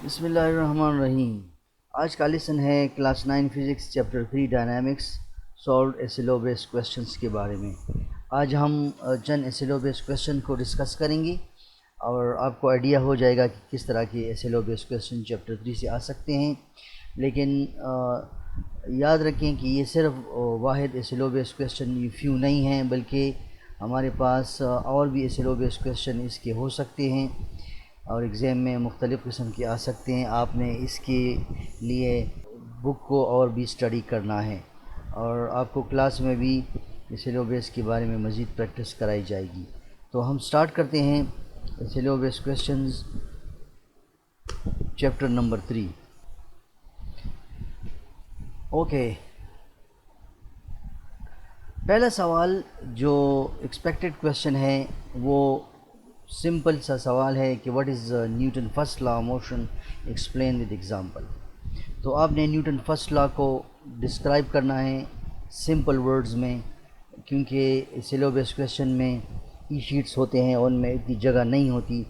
بسم اللہ الرحمن الرحیم۔ آج کا لیسن ہے class 9 physics chapter 3 dynamics solved ایسیلو بیس کویسچنس کے بارے میں۔ آج ہم چند ایسیلو بیس کویسچن کو ڈسکس کریں گے اور آپ کو آئیڈیا ہو جائے گا کہ کس طرح کے ایسیلو بیس کویسچن چیپٹر 3 سے آ سکتے ہیں۔ لیکن یاد رکھیں کہ یہ صرف واحد ایسیلو بیس کویسچن یہ فیو نہیں ہیں، بلکہ ہمارے پاس اور بھی ایسیلو بیس کویسچن اس کے ہو سکتے ہیں اور ایگزام میں مختلف قسم کے آ سکتے ہیں۔ آپ نے اس کے لیے بک کو اور بھی اسٹڈی کرنا ہے اور آپ کو کلاس میں بھی ایسیلو بیس کے بارے میں مزید پریکٹس کرائی جائے گی۔ تو ہم سٹارٹ کرتے ہیں ایسیلو بیس کویسچنز چیپٹر نمبر 3۔ اوکے، پہلا سوال جو ایکسپیکٹڈ کویسچن ہے وہ سمپل سا سوال ہے کہ what is Newton first law of motion explain with example. تو آپ نے نیوٹن فرسٹ لا کو ڈسکرائب کرنا ہے سمپل ورڈز میں، کیونکہ ایسیلو بیس کویسچن میں ای شیٹس ہوتے ہیں اور ان میں اتنی جگہ نہیں ہوتی،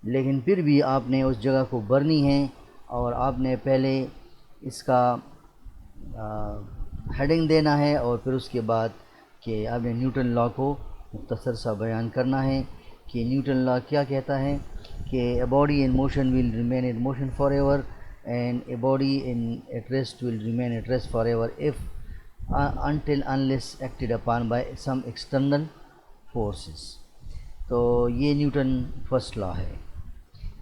لیکن پھر بھی آپ نے اس جگہ کو بھرنی ہے اور آپ نے پہلے اس کا ہیڈنگ دینا ہے اور پھر اس کے بعد کہ آپ نے نیوٹن لا کو مختصر سا بیان کرنا ہے کہ نیوٹن لا کیا کہتا ہے کہ a body in motion will remain in motion forever and a body in at rest will remain at rest forever if until unless acted upon by some external forces۔ تو یہ Newton first law ہے۔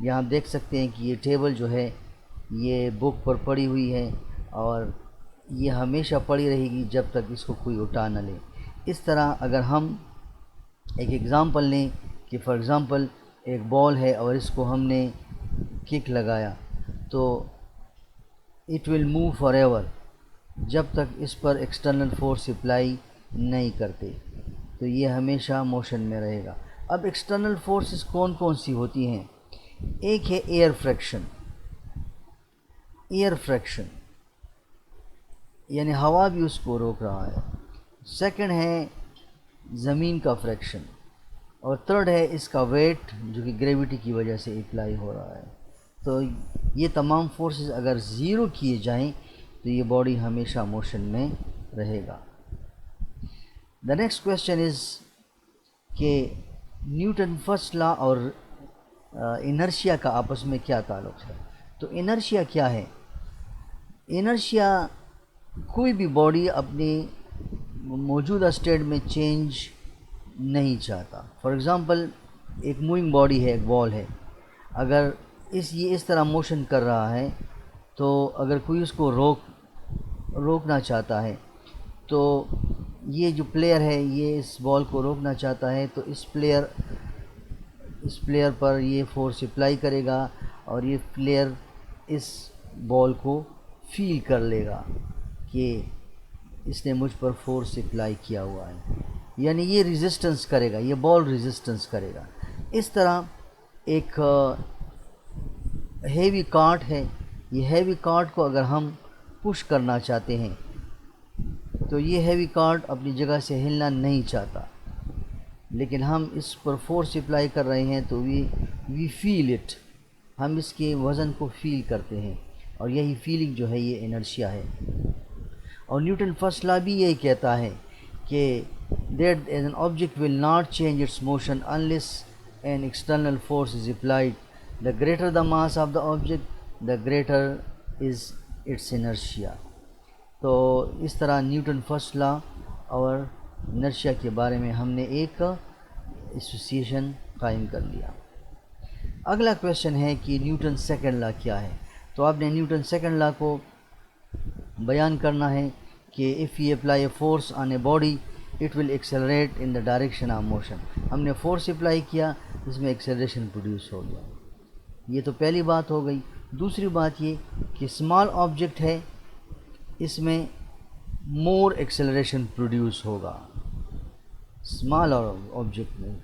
یہاں دیکھ سکتے ہیں کہ یہ table جو ہے یہ بک پر پڑی ہوئی ہے اور یہ ہمیشہ پڑی رہے گی جب تک اس کو کوئی اٹھا نہ لے۔ اس طرح اگر ہم ایک ایگزامپل لیں کہ فار ایگزامپل ایک بال ہے اور اس کو ہم نے کک لگایا تو it will move for ever جب تک اس پر ایکسٹرنل فورس اپلائی نہیں کرتے، تو یہ ہمیشہ موشن میں رہے گا۔ اب ایکسٹرنل فورسز کون کون سی ہوتی ہیں؟ ایک ہے ایئر فریکشن، ایئر فریکشن یعنی ہوا بھی اس کو روک رہا ہے۔ سیکنڈ ہے زمین کا فریکشن اور تھرڈ ہے اس کا ویٹ جو کہ گریوٹی کی وجہ سے اپلائی ہو رہا ہے۔ تو یہ تمام فورسز اگر زیرو کیے جائیں تو یہ باڈی ہمیشہ موشن میں رہے گا۔ دا نیکسٹ کویسچن از کہ نیوٹن فرسٹ لا اور انرشیا کا آپس میں کیا تعلق ہے؟ تو انرشیا کیا ہے؟ انرشیا کوئی بھی باڈی اپنی موجودہ اسٹیٹ میں چینج نہیں چاہتا۔ فار ایگزامپل ایک موونگ باڈی ہے، ایک بال ہے، اگر یہ اس طرح موشن کر رہا ہے تو اگر کوئی اس کو روکنا چاہتا ہے تو یہ جو پلیئر ہے یہ اس بال کو روکنا چاہتا ہے تو اس پلیئر پر یہ فورس اپلائی کرے گا اور یہ پلیئر اس بال کو فیل کر لے گا کہ اس نے مجھ پر فورس اپلائی کیا ہوا ہے، یعنی یہ ریزسٹنس کرے گا، یہ بال ریزسٹنس کرے گا۔ اس طرح ایک ہیوی کارٹ ہے، یہ ہیوی کارٹ کو اگر ہم پش کرنا چاہتے ہیں تو یہ ہیوی کارٹ اپنی جگہ سے ہلنا نہیں چاہتا، لیکن ہم اس پر فورس اپلائی کر رہے ہیں تو وی فیل اٹ، ہم اس کے وزن کو فیل کرتے ہیں اور یہی فیلنگ جو ہے یہ انرشیا ہے۔ اور نیوٹن فرسٹ لا بھی یہی کہتا ہے کہ that an object will not change its motion unless an external force is applied. The greater the mass of the object, the greater is its inertia۔ تو اس طرح نیوٹن فرسٹ لا اور inertia کے بارے میں ہم نے ایک ایسوسیشن قائم کر لیا۔ اگلا کویسچن ہے کہ نیوٹن سیکنڈ لا کیا ہے؟ تو آپ نے نیوٹن سیکنڈ لا کو بیان کرنا ہے کہ if we apply a force on a body it will accelerate in the direction of motion۔ ہم نے فورس اپلائی کیا، اس میں ایکسلریشن پروڈیوس ہو گیا۔ یہ تو پہلی بات ہو گئی۔ دوسری بات یہ کہ اسمال آبجیکٹ ہے، اس میں مور ایکسلریشن پروڈیوس ہوگا اسمال آبجیکٹ میں،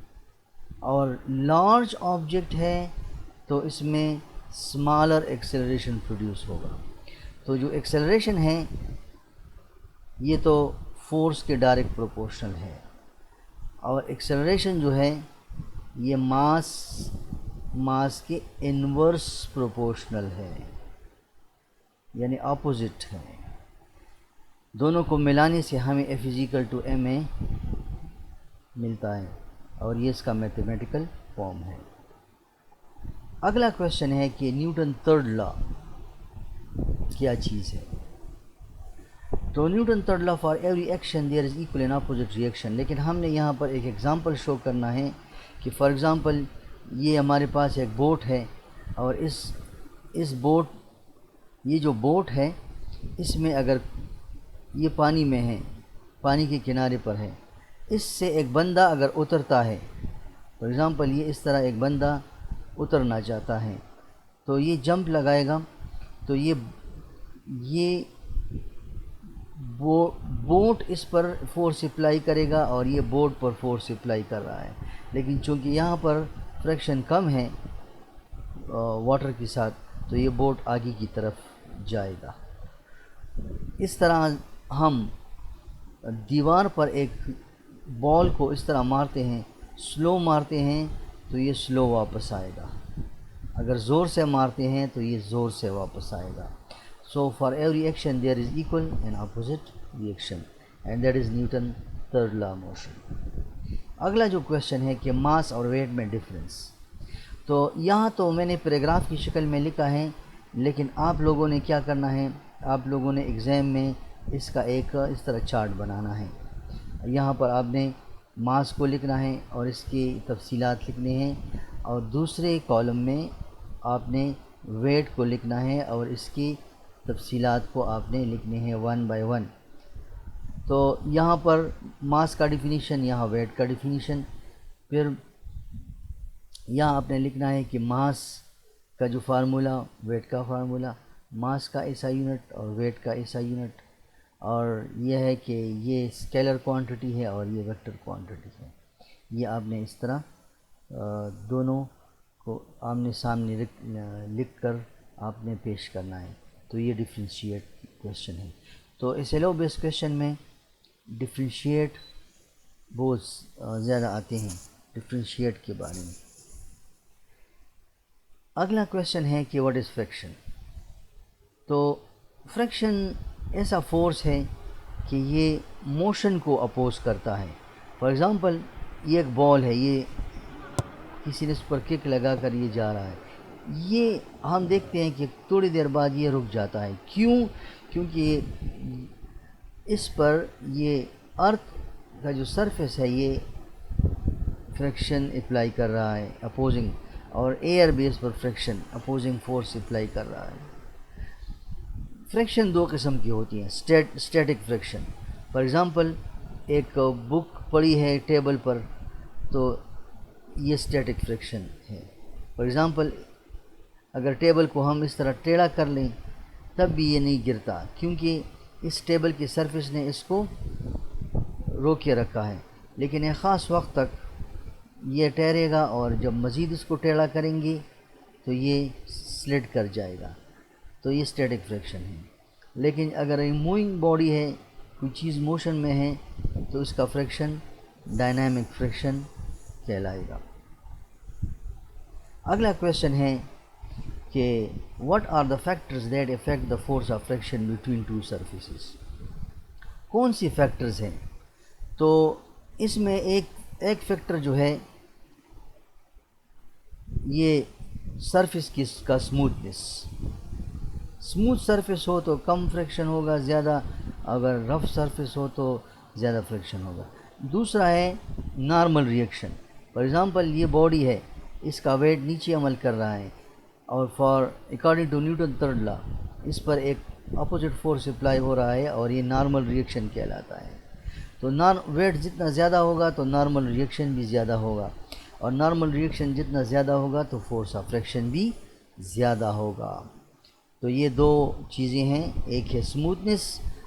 اور لارج آبجیکٹ ہے تو اس میں اسمالر ایکسلریشن پروڈیوس ہوگا۔ تو جو ایکسلریشن ہے یہ تو فورس کے ڈائریکٹ پروپورشنل ہے، اور ایکسلریشن جو ہے یہ ماس ماس کے انورس پروپورشنل ہے، یعنی اپوزٹ ہے۔ دونوں کو ملانے سے ہمیں F=ma ملتا ہے، اور یہ اس کا میتھمیٹیکل فارم ہے۔ اگلا کویشچن ہے کہ نیوٹن تھرڈ لا کیا چیز ہے؟ تو Newton third law for every action there is equal and opposite reaction, لیکن ہم نے یہاں پر ایک ایگزامپل شو کرنا ہے کہ فار ایگزامپل یہ ہمارے پاس ایک بوٹ ہے، اور اس بوٹ یہ جو بوٹ ہے اس میں اگر یہ پانی میں ہے، پانی کے کنارے پر ہے، اس سے ایک بندہ اگر اترتا ہے، فار ایگزامپل یہ اس طرح ایک بندہ اترنا چاہتا ہے تو یہ جمپ لگائے گا، تو یہ بوٹ اس پر فورس اپلائی کرے گا اور یہ بوٹ پر فورس اپلائی کر رہا ہے، لیکن چونکہ یہاں پر فریکشن کم ہے واٹر کے ساتھ تو یہ بوٹ آگے کی طرف جائے گا۔ اس طرح ہم دیوار پر ایک بال کو اس طرح مارتے ہیں، سلو مارتے ہیں تو یہ سلو واپس آئے گا، اگر زور سے مارتے ہیں تو یہ زور سے واپس آئے گا۔ So for every action there is equal and opposite reaction, and that is Newton third law of motion. اگلا جو کویشچن ہے کہ ماس اور ویٹ میں ڈفرینس، تو یہاں تو میں نے پیراگراف کی شکل میں لکھا ہے، لیکن آپ لوگوں نے کیا کرنا ہے، آپ لوگوں نے ایگزام میں اس کا ایک اس طرح چارٹ بنانا ہے۔ یہاں پر آپ نے ماس کو لکھنا ہے اور اس کی تفصیلات لکھنے ہیں، اور دوسرے کالم میں آپ نے ویٹ کو لکھنا ہے اور اس کی تفصیلات کو آپ نے لکھنے ہیں 1 by 1۔ تو یہاں پر ماس کا ڈیفینیشن، یہاں ویٹ کا ڈیفینیشن، پھر یہاں آپ نے لکھنا ہے کہ ماس کا جو فارمولا، ویٹ کا فارمولا، ماس کا SI یونٹ اور ویٹ کا SI یونٹ، اور یہ ہے کہ یہ اسکیلر کوانٹٹی ہے اور یہ ویکٹر کوانٹٹی ہے۔ یہ آپ نے اس طرح دونوں کو آمنے سامنے لکھ کر آپ نے پیش کرنا ہے، تو یہ ڈفرینشیٹ کویشچن ہے۔ تو اس ایلو بیس کویشچن میں ڈفرینشیٹ بہت زیادہ آتے ہیں ڈفرینشیٹ کے بارے میں۔ اگلا کویشچن ہے کہ واٹ از فریکشن؟ تو فریکشن ایسا فورس ہے کہ یہ موشن کو اپوز کرتا ہے۔ فار ایگزامپل یہ ایک بال ہے، یہ کسی نے اس پر کک لگا کر یہ جا رہا ہے، یہ ہم دیکھتے ہیں کہ تھوڑی دیر بعد یہ رک جاتا ہے، کیونکہ اس پر یہ ارتھ کا جو سرفیس ہے یہ فریکشن اپلائی کر رہا ہے اپوزنگ، اور ایئر بیس پر فریکشن اپوزنگ فورس اپلائی کر رہا ہے۔ فریکشن دو قسم کی ہوتی ہیں، اسٹیٹک فریکشن، فار ایگزامپل ایک بک پڑی ہے ٹیبل پر تو یہ اسٹیٹک فریکشن ہے۔ فار ایگزامپل اگر ٹیبل کو ہم اس طرح ٹیڑھا کر لیں تب بھی یہ نہیں گرتا، کیونکہ اس ٹیبل کی سرفیس نے اس کو روکے رکھا ہے، لیکن ایک خاص وقت تک یہ ٹھہرے گا، اور جب مزید اس کو ٹیڑھا کریں گے تو یہ سلٹ کر جائے گا، تو یہ اسٹیٹک فریکشن ہے۔ لیکن اگر یہ موونگ باڈی ہے، کوئی چیز موشن میں ہے، تو اس کا فریکشن ڈائنامک فریکشن کہلائے گا۔ اگلا کویشچن ہے کہ what are the factors that affect the force of friction between two surfaces؟ کون سی فیکٹرز ہیں؟ تو اس میں ایک فیکٹر جو ہے یہ سرفیس کا اسموتھنس، اسموتھ سرفیس ہو تو کم فریکشن ہوگا زیادہ، اگر رف سرفیس ہو تو زیادہ فریکشن ہوگا۔ دوسرا ہے نارمل ریئیکشن، فار ایگزامپل یہ باڈی ہے، اس کا ویٹ نیچے عمل کر رہا ہے، اور according to Newton third law اس پر ایک اپوزٹ فورس اپلائی ہو رہا ہے، اور یہ نارمل ریئیکشن کہلاتا ہے۔ تو ویٹ جتنا زیادہ ہوگا تو نارمل ریئیکشن بھی زیادہ ہوگا، اور نارمل ریئیکشن جتنا زیادہ ہوگا تو فورس آف فریکشن بھی زیادہ ہوگا۔ تو یہ دو چیزیں ہیں، ایک ہے اسموتھنس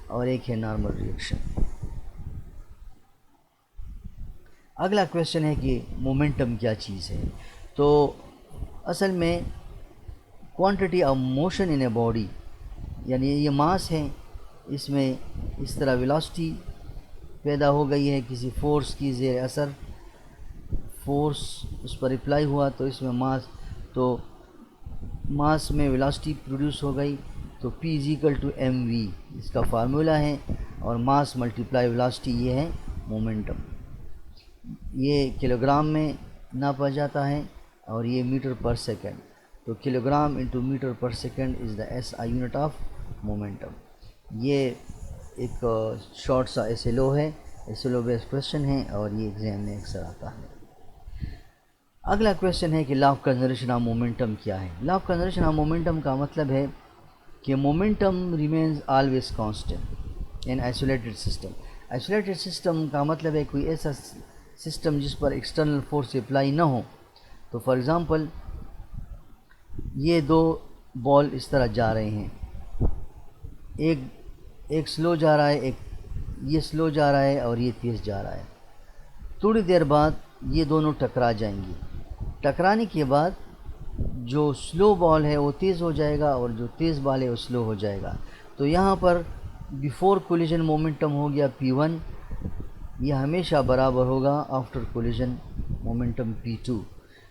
اور ایک ہے نارمل ریئیکشن۔ اگلا کویشچن ہے کہ مومنٹم کیا چیز ہے؟ تو اصل میں quantity of motion in a body, یعنی یہ ماس ہے، اس میں اس طرح ویلاسٹی پیدا ہو گئی ہے کسی فورس کی زیر اثر، فورس اس پر اپلائی ہوا تو اس میں تو ماس میں ویلاسٹی پروڈیوس ہو گئی، تو P = mv اس کا فارمولا ہے، اور ماس ملٹیپلائی ویلاسٹی یہ ہے مومنٹم۔ یہ کلو گرام میں ناپا جاتا ہے اور یہ میٹر پر سیکنڈ، تو kilogram into metre per second is the SI unit of momentum. یہ ایک شارٹ سا SLO ہے، SLO بیس کویشچن ہے، اور یہ ایگزام میں اکثر آتا ہے۔ اگلا کویشچن ہے کہ law of conservation of momentum کیا ہے؟ Law of conservation of momentum کا مطلب ہے کہ momentum remains always constant in isolated system. Isolated system کا مطلب ہے کوئی ایسا سسٹم جس پر ایکسٹرنل فورس اپلائی نہ ہو۔ تو فار ایگزامپل یہ دو بال اس طرح جا رہے ہیں، ایک سلو جا رہا ہے، ایک یہ سلو جا رہا ہے اور یہ تیز جا رہا ہے۔ تھوڑی دیر بعد یہ دونوں ٹکرا جائیں گی، ٹکرانے کے بعد جو سلو بال ہے وہ تیز ہو جائے گا اور جو تیز بال ہے وہ سلو ہو جائے گا۔ تو یہاں پر بیفور کولیجن مومنٹم ہو گیا P1، یہ ہمیشہ برابر ہوگا آفٹر کولیجن مومنٹم P2۔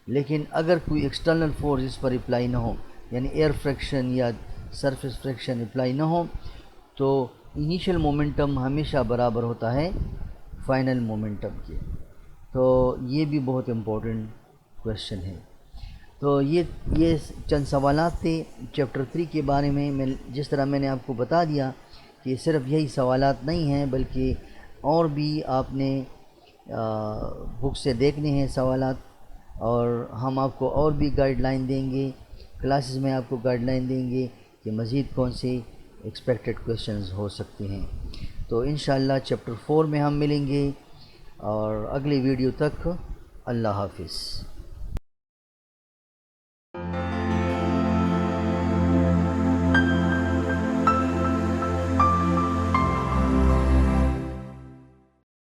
لیکن اگر کوئی ایکسٹرنل فورس اس پر اپلائی نہ ہو، یعنی ایئر فریکشن یا سرفیس فریکشن اپلائی نہ ہو، تو انیشیل مومنٹم ہمیشہ برابر ہوتا ہے فائنل مومنٹم کے۔ تو یہ بھی بہت امپورٹنٹ کویشچن ہے۔ تو یہ چند سوالات تھے چیپٹر 3 کے بارے میں۔ جس طرح میں نے آپ کو بتا دیا کہ صرف یہی سوالات نہیں ہیں، بلکہ اور بھی آپ نے بک سے دیکھنے ہیں سوالات، اور ہم آپ کو اور بھی گائیڈ لائن دیں گے، کلاسز میں آپ کو گائیڈ لائن دیں گے کہ مزید کون سے ایکسپیکٹڈ کویشچنز ہو سکتے ہیں۔ تو انشاءاللہ چیپٹر 4 میں ہم ملیں گے، اور اگلی ویڈیو تک اللہ حافظ۔